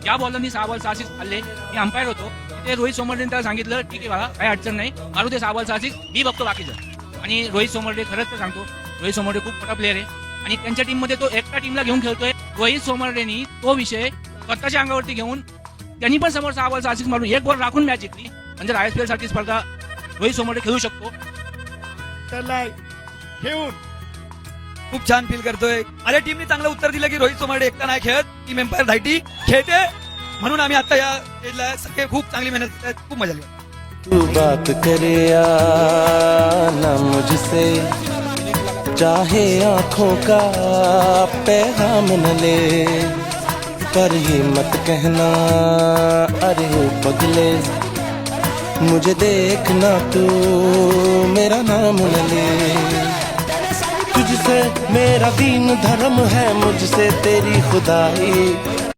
ज्या बॉलरनी 6 ball 6 six खाल्ले, मी umpire होतो, ते रोहित सोमरडेने त्याला सांगितलं ठीक आहे बाळा काही अडचण नाही, मारू ते 6 बॉल 6 सिक्स, मी बघतो बाकीचं. आणि रोहित सोमरडे खरंच तर सांगतो, रोहित सोमरडे खूप मोठा प्लेअर आहे आणि त्यांच्या टीममध्ये तो एकटा टीमला घेऊन खेळतोय. रोहित सोमरडेनी तो विषय स्वतःच्या अंगावरती घेऊन त्यांनी पण समोर 6 बॉल 6 सिक्स मारून 1 बॉल राखून मॅच जिंकली. म्हणजे ISPL साठी स्पर्धा रोहित सोमरडे खेळू शकतो. त्याला घेऊन खूप छान फील करतोय. अरे टीमने चांगलं उत्तर दिलं की रोहित सोमरडे एकटा नाही खेळत, टीम एम्पायर धायटी खेळते, म्हणून आम्ही आता या स्टेजला सगळे खूप चांगली मेहनत करतायत. खूप मजा आली. तू बात करे या ना मुझसे, चाहे आंखों का पैगाम न ले, पर ये मत कहना अरे ओ पगले, मुझे देखना तू मेरा नाम न ले. तुझसे मेरा दीन धर्म है, मुझसे तेरी खुदाई,